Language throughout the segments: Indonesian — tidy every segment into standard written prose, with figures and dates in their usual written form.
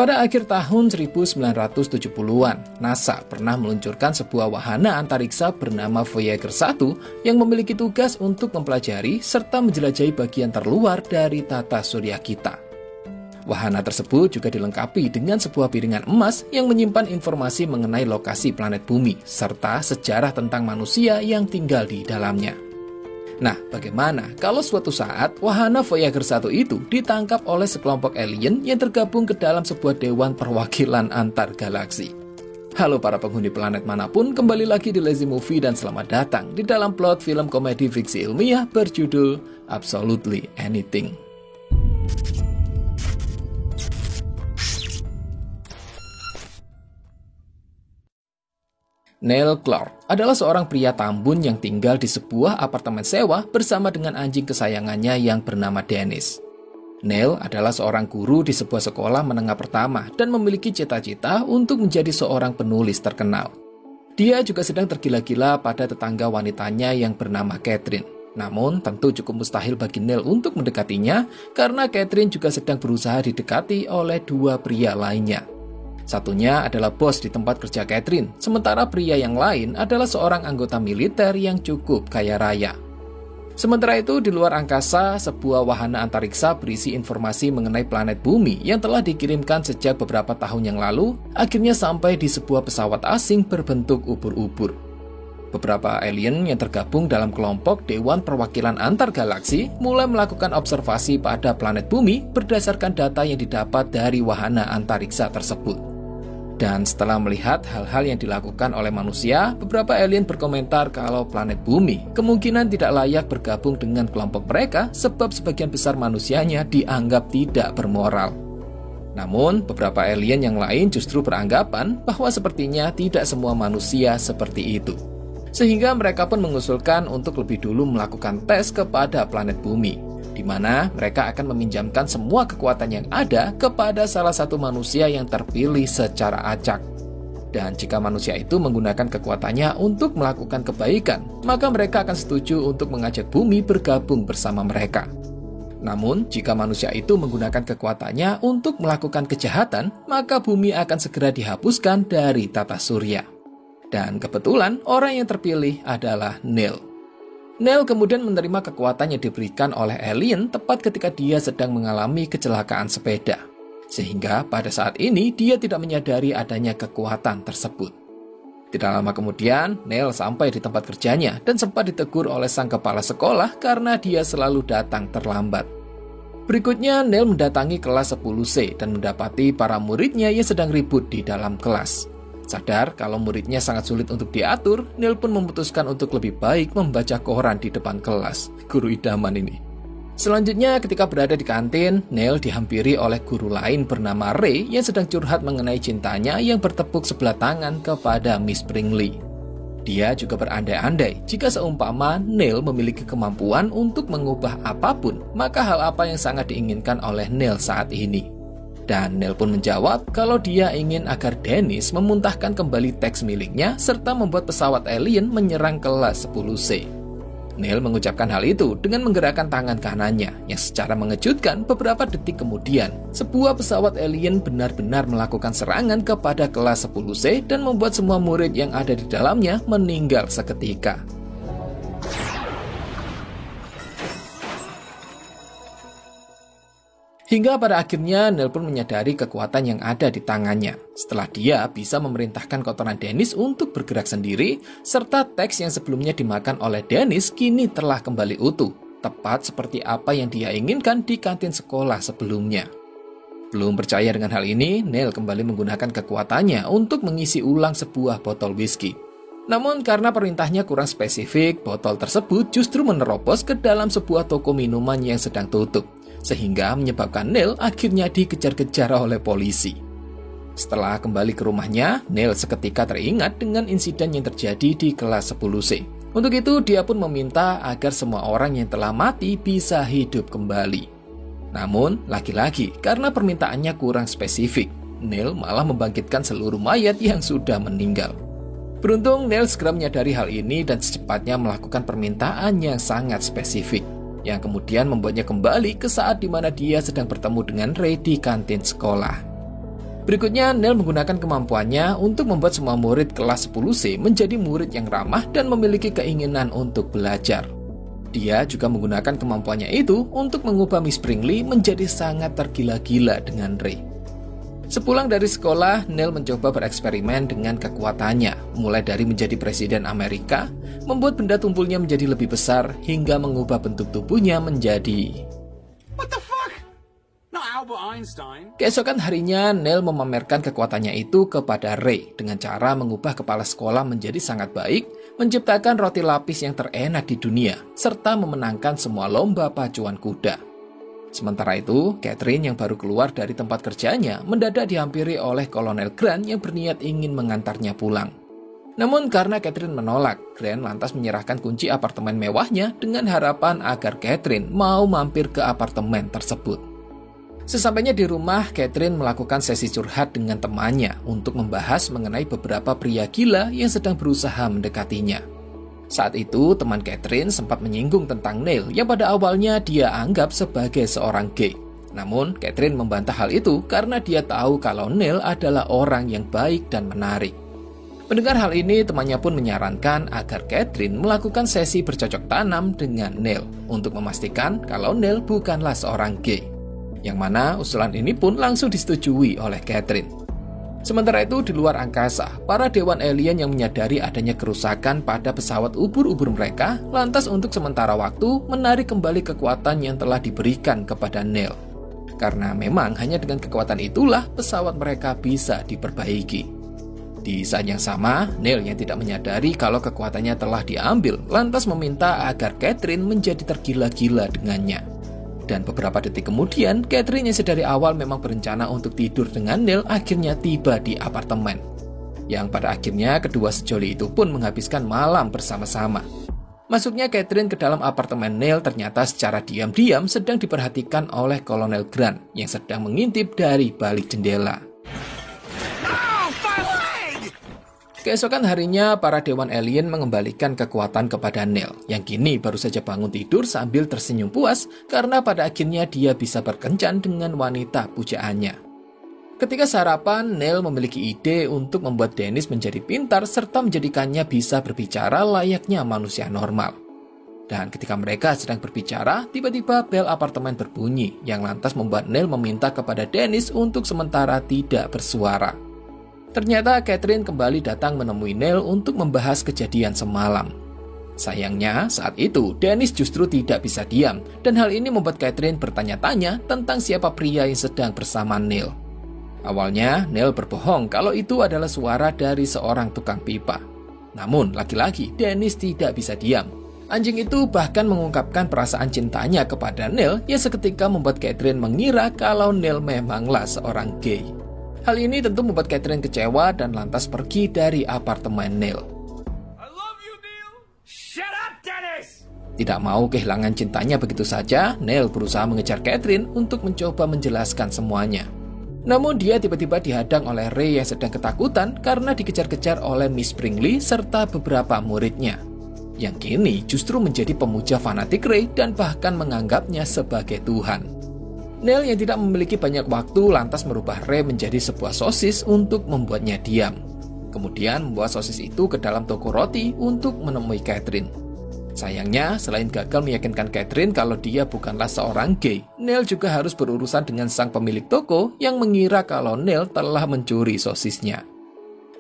Pada akhir tahun 1970-an, NASA pernah meluncurkan sebuah wahana antariksa bernama Voyager 1 yang memiliki tugas untuk mempelajari serta menjelajahi bagian terluar dari tata surya kita. Wahana tersebut juga dilengkapi dengan sebuah piringan emas yang menyimpan informasi mengenai lokasi planet bumi, serta sejarah tentang manusia yang tinggal di dalamnya. Nah, bagaimana kalau suatu saat wahana Voyager 1 itu ditangkap oleh sekelompok alien yang tergabung ke dalam sebuah dewan perwakilan antar galaksi? Halo para penghuni planet manapun, kembali lagi di Lazy Movie dan selamat datang di dalam plot film komedi fiksi ilmiah berjudul Absolutely Anything. Neil Clark adalah seorang pria tambun yang tinggal di sebuah apartemen sewa bersama dengan anjing kesayangannya yang bernama Dennis. Neil adalah seorang guru di sebuah sekolah menengah pertama dan memiliki cita-cita untuk menjadi seorang penulis terkenal. Dia juga sedang tergila-gila pada tetangga wanitanya yang bernama Catherine. Namun tentu cukup mustahil bagi Neil untuk mendekatinya karena Catherine juga sedang berusaha didekati oleh dua pria lainnya. Satunya adalah bos di tempat kerja Catherine, sementara pria yang lain adalah seorang anggota militer yang cukup kaya raya. Sementara itu, di luar angkasa, sebuah wahana antariksa berisi informasi mengenai planet bumi yang telah dikirimkan sejak beberapa tahun yang lalu, akhirnya sampai di sebuah pesawat asing berbentuk ubur-ubur. Beberapa alien yang tergabung dalam kelompok Dewan Perwakilan Antar Galaksi mulai melakukan observasi pada planet bumi berdasarkan data yang didapat dari wahana antariksa tersebut. Dan setelah melihat hal-hal yang dilakukan oleh manusia, beberapa alien berkomentar kalau planet bumi kemungkinan tidak layak bergabung dengan kelompok mereka sebab sebagian besar manusianya dianggap tidak bermoral. Namun, beberapa alien yang lain justru beranggapan bahwa sepertinya tidak semua manusia seperti itu. Sehingga mereka pun mengusulkan untuk lebih dulu melakukan tes kepada planet bumi, di mana mereka akan meminjamkan semua kekuatan yang ada kepada salah satu manusia yang terpilih secara acak. Dan jika manusia itu menggunakan kekuatannya untuk melakukan kebaikan, maka mereka akan setuju untuk mengajak bumi bergabung bersama mereka. Namun, jika manusia itu menggunakan kekuatannya untuk melakukan kejahatan, maka bumi akan segera dihapuskan dari tata surya. Dan kebetulan orang yang terpilih adalah Neil. Neil kemudian menerima kekuatan yang diberikan oleh alien tepat ketika dia sedang mengalami kecelakaan sepeda. Sehingga pada saat ini dia tidak menyadari adanya kekuatan tersebut. Tidak lama kemudian, Neil sampai di tempat kerjanya dan sempat ditegur oleh sang kepala sekolah karena dia selalu datang terlambat. Berikutnya, Neil mendatangi kelas 10C dan mendapati para muridnya yang sedang ribut di dalam kelas. Sadar kalau muridnya sangat sulit untuk diatur, Neil pun memutuskan untuk lebih baik membaca koran di depan kelas. Guru idaman ini. Selanjutnya, ketika berada di kantin, Neil dihampiri oleh guru lain bernama Ray yang sedang curhat mengenai cintanya yang bertepuk sebelah tangan kepada Miss Brinkley. Dia juga berandai-andai jika seumpama Neil memiliki kemampuan untuk mengubah apapun, maka hal apa yang sangat diinginkan oleh Neil saat ini. Dan Neil pun menjawab kalau dia ingin agar Dennis memuntahkan kembali teks miliknya serta membuat pesawat alien menyerang kelas 10C. Neil mengucapkan hal itu dengan menggerakkan tangan kanannya, yang secara mengejutkan beberapa detik kemudian, sebuah pesawat alien benar-benar melakukan serangan kepada kelas 10C dan membuat semua murid yang ada di dalamnya meninggal seketika. Hingga pada akhirnya Neil pun menyadari kekuatan yang ada di tangannya. Setelah dia bisa memerintahkan kotoran Dennis untuk bergerak sendiri, serta teks yang sebelumnya dimakan oleh Dennis kini telah kembali utuh, tepat seperti apa yang dia inginkan di kantin sekolah sebelumnya. Belum percaya dengan hal ini, Neil kembali menggunakan kekuatannya untuk mengisi ulang sebuah botol whisky. Namun karena perintahnya kurang spesifik, botol tersebut justru menerobos ke dalam sebuah toko minuman yang sedang tutup, sehingga menyebabkan Neil akhirnya dikejar-kejar oleh polisi. Setelah kembali ke rumahnya, Neil seketika teringat dengan insiden yang terjadi di kelas 10C. Untuk itu, dia pun meminta agar semua orang yang telah mati bisa hidup kembali. Namun, lagi-lagi, karena permintaannya kurang spesifik, Neil malah membangkitkan seluruh mayat yang sudah meninggal. Beruntung, Neil segera menyadari hal ini dan secepatnya melakukan permintaan yang sangat spesifik, yang kemudian membuatnya kembali ke saat di mana dia sedang bertemu dengan Ray di kantin sekolah. Berikutnya, Neil menggunakan kemampuannya untuk membuat semua murid kelas 10C menjadi murid yang ramah dan memiliki keinginan untuk belajar. Dia juga menggunakan kemampuannya itu untuk mengubah Miss Brinkley menjadi sangat tergila-gila dengan Ray. Sepulang dari sekolah, Neil mencoba bereksperimen dengan kekuatannya, mulai dari menjadi presiden Amerika, membuat benda tumpulnya menjadi lebih besar, hingga mengubah bentuk tubuhnya menjadi... Keesokan harinya, Neil memamerkan kekuatannya itu kepada Ray dengan cara mengubah kepala sekolah menjadi sangat baik, menciptakan roti lapis yang terenak di dunia, serta memenangkan semua lomba pacuan kuda. Sementara itu, Catherine yang baru keluar dari tempat kerjanya mendadak dihampiri oleh Kolonel Grant yang berniat ingin mengantarnya pulang. Namun karena Catherine menolak, Grant lantas menyerahkan kunci apartemen mewahnya dengan harapan agar Catherine mau mampir ke apartemen tersebut. Sesampainya di rumah, Catherine melakukan sesi curhat dengan temannya untuk membahas mengenai beberapa pria gila yang sedang berusaha mendekatinya. Saat itu, teman Catherine sempat menyinggung tentang Neil yang pada awalnya dia anggap sebagai seorang gay. Namun, Catherine membantah hal itu karena dia tahu kalau Neil adalah orang yang baik dan menarik. Mendengar hal ini, temannya pun menyarankan agar Catherine melakukan sesi bercocok tanam dengan Neil untuk memastikan kalau Neil bukanlah seorang gay. Yang mana usulan ini pun langsung disetujui oleh Catherine. Sementara itu di luar angkasa, para dewan alien yang menyadari adanya kerusakan pada pesawat ubur-ubur mereka lantas untuk sementara waktu menarik kembali kekuatan yang telah diberikan kepada Neil. Karena memang hanya dengan kekuatan itulah pesawat mereka bisa diperbaiki. Di saat yang sama, Neil yang tidak menyadari kalau kekuatannya telah diambil lantas meminta agar Catherine menjadi tergila-gila dengannya. Dan beberapa detik kemudian, Catherine yang sedari awal memang berencana untuk tidur dengan Neil akhirnya tiba di apartemen. Yang pada akhirnya kedua sejoli itu pun menghabiskan malam bersama-sama. Masuknya Catherine ke dalam apartemen Neil ternyata secara diam-diam sedang diperhatikan oleh Kolonel Grant yang sedang mengintip dari balik jendela. Keesokan harinya, para dewan alien mengembalikan kekuatan kepada Neil, yang kini baru saja bangun tidur sambil tersenyum puas karena pada akhirnya dia bisa berkencan dengan wanita pujaannya. Ketika sarapan, Neil memiliki ide untuk membuat Dennis menjadi pintar serta menjadikannya bisa berbicara layaknya manusia normal. Dan ketika mereka sedang berbicara, tiba-tiba bel apartemen berbunyi, yang lantas membuat Neil meminta kepada Dennis untuk sementara tidak bersuara. Ternyata Catherine kembali datang menemui Neil untuk membahas kejadian semalam. Sayangnya, saat itu Dennis justru tidak bisa diam, dan hal ini membuat Catherine bertanya-tanya tentang siapa pria yang sedang bersama Neil. Awalnya, Neil berbohong kalau itu adalah suara dari seorang tukang pipa. Namun, lagi-lagi Dennis tidak bisa diam. Anjing itu bahkan mengungkapkan perasaan cintanya kepada Neil yang seketika membuat Catherine mengira kalau Neil memanglah seorang gay. Hal ini tentu membuat Catherine kecewa dan lantas pergi dari apartemen Neil. Tidak mau kehilangan cintanya begitu saja, Neil berusaha mengejar Catherine untuk mencoba menjelaskan semuanya. Namun dia tiba-tiba dihadang oleh Ray yang sedang ketakutan karena dikejar-kejar oleh Miss Brinkley serta beberapa muridnya, yang kini justru menjadi pemuja fanatik Ray dan bahkan menganggapnya sebagai Tuhan. Neil yang tidak memiliki banyak waktu lantas merubah Ray menjadi sebuah sosis untuk membuatnya diam. Kemudian membawa sosis itu ke dalam toko roti untuk menemui Catherine. Sayangnya, selain gagal meyakinkan Catherine kalau dia bukanlah seorang gay, Neil juga harus berurusan dengan sang pemilik toko yang mengira kalau Neil telah mencuri sosisnya.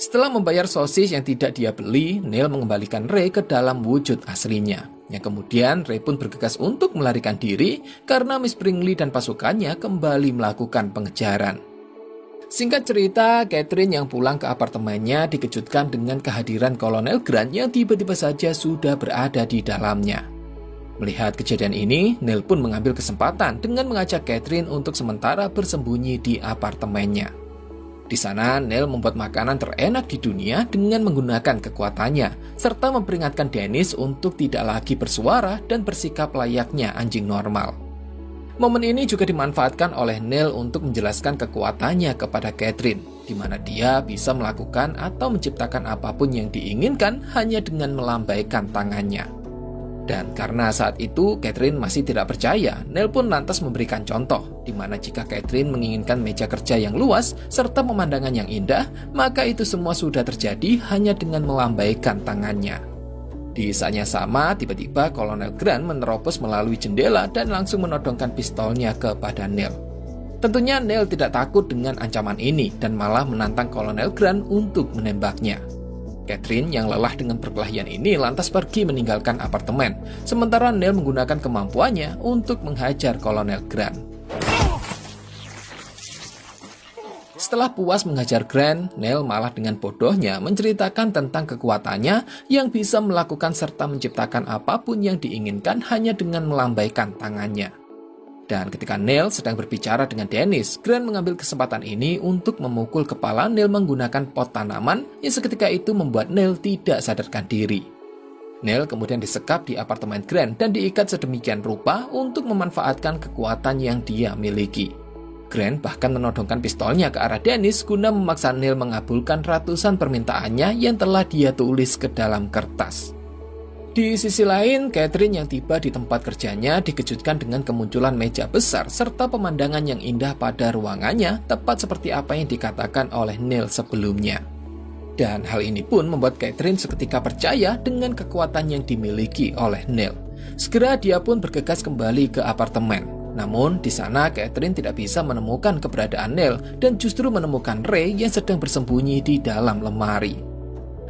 Setelah membayar sosis yang tidak dia beli, Neil mengembalikan Ray ke dalam wujud aslinya. Yang kemudian Ray pun bergegas untuk melarikan diri karena Miss Brinkley dan pasukannya kembali melakukan pengejaran. Singkat cerita, Catherine yang pulang ke apartemennya dikejutkan dengan kehadiran Kolonel Grant yang tiba-tiba saja sudah berada di dalamnya. Melihat kejadian ini, Neil pun mengambil kesempatan dengan mengajak Catherine untuk sementara bersembunyi di apartemennya. Di sana, Neil membuat makanan terenak di dunia dengan menggunakan kekuatannya, serta memperingatkan Dennis untuk tidak lagi bersuara dan bersikap layaknya anjing normal. Momen ini juga dimanfaatkan oleh Neil untuk menjelaskan kekuatannya kepada Catherine, di mana dia bisa melakukan atau menciptakan apapun yang diinginkan hanya dengan melambaikan tangannya. Dan karena saat itu Catherine masih tidak percaya, Neil pun lantas memberikan contoh, di mana jika Catherine menginginkan meja kerja yang luas serta pemandangan yang indah, maka itu semua sudah terjadi hanya dengan melambaikan tangannya. Di saat yang sama, tiba-tiba Kolonel Grant menerobos melalui jendela dan langsung menodongkan pistolnya kepada Neil. Tentunya Neil tidak takut dengan ancaman ini dan malah menantang Kolonel Grant untuk menembaknya. Catherine yang lelah dengan perkelahian ini lantas pergi meninggalkan apartemen, sementara Neil menggunakan kemampuannya untuk menghajar Kolonel Grant. Setelah puas menghajar Grant, Neil malah dengan bodohnya menceritakan tentang kekuatannya yang bisa melakukan serta menciptakan apapun yang diinginkan hanya dengan melambaikan tangannya. Dan ketika Neil sedang berbicara dengan Dennis, Grant mengambil kesempatan ini untuk memukul kepala Neil menggunakan pot tanaman yang seketika itu membuat Neil tidak sadarkan diri. Neil kemudian disekap di apartemen Grant dan diikat sedemikian rupa untuk memanfaatkan kekuatan yang dia miliki. Grant bahkan menodongkan pistolnya ke arah Dennis guna memaksa Neil mengabulkan ratusan permintaannya yang telah dia tulis ke dalam kertas. Di sisi lain, Catherine yang tiba di tempat kerjanya dikejutkan dengan kemunculan meja besar serta pemandangan yang indah pada ruangannya, tepat seperti apa yang dikatakan oleh Neil sebelumnya. Dan hal ini pun membuat Catherine seketika percaya dengan kekuatan yang dimiliki oleh Neil. Segera dia pun bergegas kembali ke apartemen. Namun, di sana Catherine tidak bisa menemukan keberadaan Neil dan justru menemukan Ray yang sedang bersembunyi di dalam lemari.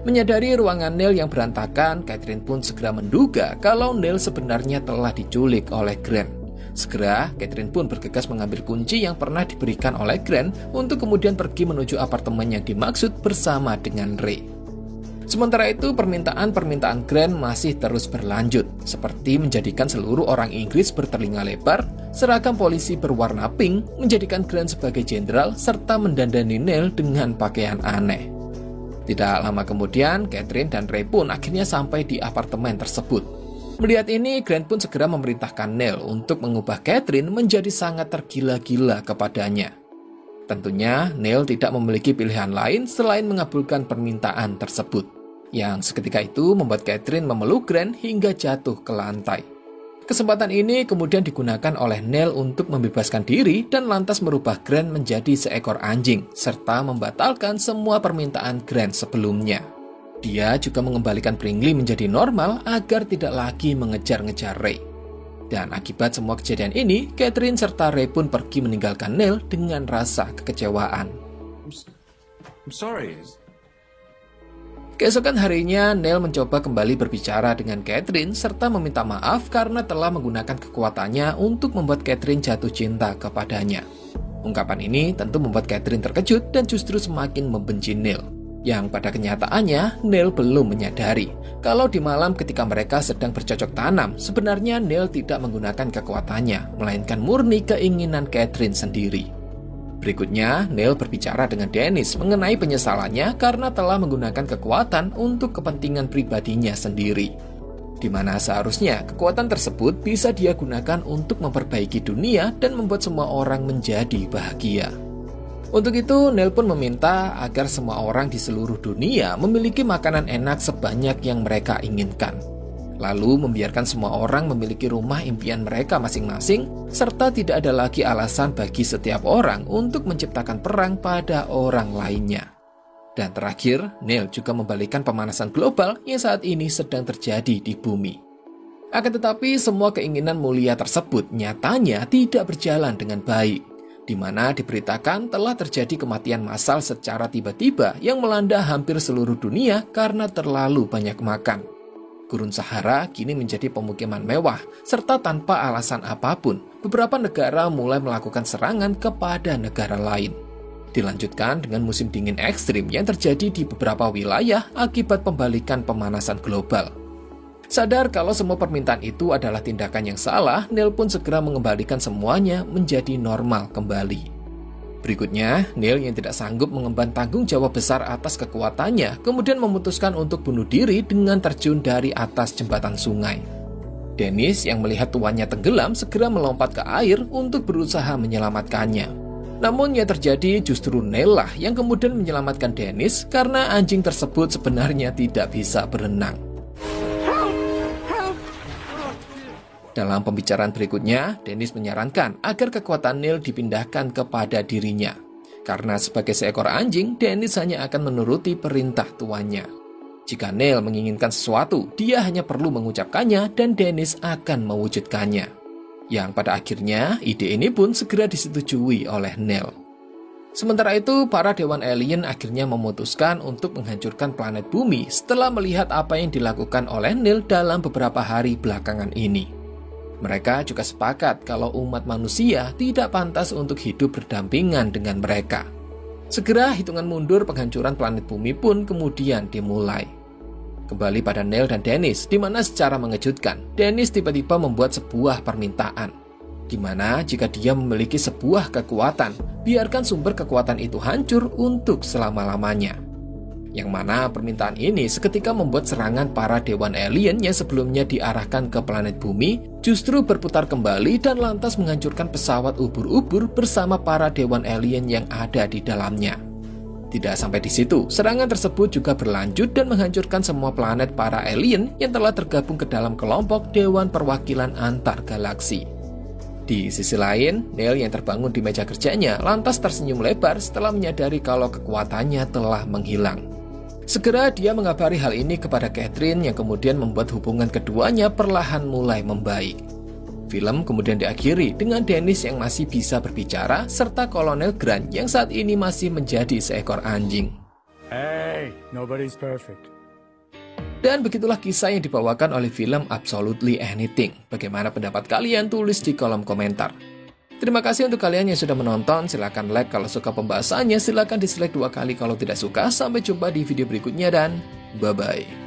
Menyadari ruangan Neil yang berantakan, Catherine pun segera menduga kalau Neil sebenarnya telah diculik oleh Grant. Segera, Catherine pun bergegas mengambil kunci yang pernah diberikan oleh Grant untuk kemudian pergi menuju apartemen yang dimaksud bersama dengan Ray. Sementara itu, permintaan Grant masih terus berlanjut, seperti menjadikan seluruh orang Inggris bertelinga lebar, seragam polisi berwarna pink, menjadikan Grant sebagai jenderal, serta mendandani Neil dengan pakaian aneh. Tidak lama kemudian, Catherine dan Ray pun akhirnya sampai di apartemen tersebut. Melihat ini, Grant pun segera memerintahkan Neil untuk mengubah Catherine menjadi sangat tergila-gila kepadanya. Tentunya, Neil tidak memiliki pilihan lain selain mengabulkan permintaan tersebut, yang seketika itu membuat Catherine memeluk Grant hingga jatuh ke lantai. Kesempatan ini kemudian digunakan oleh Neil untuk membebaskan diri dan lantas merubah Grant menjadi seekor anjing, serta membatalkan semua permintaan Grant sebelumnya. Dia juga mengembalikan Brinkley menjadi normal agar tidak lagi mengejar-ngejar Ray. Dan akibat semua kejadian ini, Catherine serta Ray pun pergi meninggalkan Neil dengan rasa kekecewaan. I'm sorry. Keesokan harinya, Neil mencoba kembali berbicara dengan Catherine serta meminta maaf karena telah menggunakan kekuatannya untuk membuat Catherine jatuh cinta kepadanya. Ungkapan ini tentu membuat Catherine terkejut dan justru semakin membenci Neil. Yang pada kenyataannya, Neil belum menyadari kalau di malam ketika mereka sedang bercocok tanam, sebenarnya Neil tidak menggunakan kekuatannya, melainkan murni keinginan Catherine sendiri. Berikutnya, Neil berbicara dengan Dennis mengenai penyesalannya karena telah menggunakan kekuatan untuk kepentingan pribadinya sendiri. Di mana seharusnya kekuatan tersebut bisa dia gunakan untuk memperbaiki dunia dan membuat semua orang menjadi bahagia. Untuk itu, Neil pun meminta agar semua orang di seluruh dunia memiliki makanan enak sebanyak yang mereka inginkan. Lalu membiarkan semua orang memiliki rumah impian mereka masing-masing, serta tidak ada lagi alasan bagi setiap orang untuk menciptakan perang pada orang lainnya. Dan terakhir, Neil juga membalikkan pemanasan global yang saat ini sedang terjadi di bumi. Akan tetapi, semua keinginan mulia tersebut nyatanya tidak berjalan dengan baik, di mana diberitakan telah terjadi kematian massal secara tiba-tiba yang melanda hampir seluruh dunia karena terlalu banyak makan. Gurun Sahara kini menjadi pemukiman mewah, serta tanpa alasan apapun, beberapa negara mulai melakukan serangan kepada negara lain. Dilanjutkan dengan musim dingin ekstrim yang terjadi di beberapa wilayah akibat pembalikan pemanasan global. Sadar kalau semua permintaan itu adalah tindakan yang salah, Neil pun segera mengembalikan semuanya menjadi normal kembali. Berikutnya, Neil yang tidak sanggup mengemban tanggung jawab besar atas kekuatannya, kemudian memutuskan untuk bunuh diri dengan terjun dari atas jembatan sungai. Dennis yang melihat tuannya tenggelam segera melompat ke air untuk berusaha menyelamatkannya. Namun yang terjadi justru Neil lah yang kemudian menyelamatkan Dennis karena anjing tersebut sebenarnya tidak bisa berenang. Dalam pembicaraan berikutnya, Dennis menyarankan agar kekuatan Neil dipindahkan kepada dirinya. Karena sebagai seekor anjing, Dennis hanya akan menuruti perintah tuannya. Jika Neil menginginkan sesuatu, dia hanya perlu mengucapkannya dan Dennis akan mewujudkannya. Yang pada akhirnya, ide ini pun segera disetujui oleh Neil. Sementara itu, para dewan alien akhirnya memutuskan untuk menghancurkan planet bumi setelah melihat apa yang dilakukan oleh Neil dalam beberapa hari belakangan ini. Mereka juga sepakat kalau umat manusia tidak pantas untuk hidup berdampingan dengan mereka. Segera hitungan mundur penghancuran planet bumi pun kemudian dimulai. Kembali pada Neil dan Dennis, di mana secara mengejutkan, Dennis tiba-tiba membuat sebuah permintaan. Di mana jika dia memiliki sebuah kekuatan, biarkan sumber kekuatan itu hancur untuk selama-lamanya. Yang mana permintaan ini seketika membuat serangan para dewan alien yang sebelumnya diarahkan ke planet bumi justru berputar kembali dan lantas menghancurkan pesawat ubur-ubur bersama para dewan alien yang ada di dalamnya. Tidak sampai di situ, serangan tersebut juga berlanjut dan menghancurkan semua planet para alien yang telah tergabung ke dalam kelompok Dewan Perwakilan Antar Galaksi. Di sisi lain, Neil yang terbangun di meja kerjanya lantas tersenyum lebar setelah menyadari kalau kekuatannya telah menghilang. Segera dia mengabari hal ini kepada Catherine yang kemudian membuat hubungan keduanya perlahan mulai membaik. Film kemudian diakhiri dengan Dennis yang masih bisa berbicara serta Kolonel Grant yang saat ini masih menjadi seekor anjing. Hey, nobody's perfect. Dan begitulah kisah yang dibawakan oleh film Absolutely Anything. Bagaimana pendapat kalian? Tulis di kolom komentar. Terima kasih untuk kalian yang sudah menonton. Silahkan like kalau suka pembahasannya, silahkan dislike 2 kali kalau tidak suka. Sampai jumpa di video berikutnya dan bye-bye.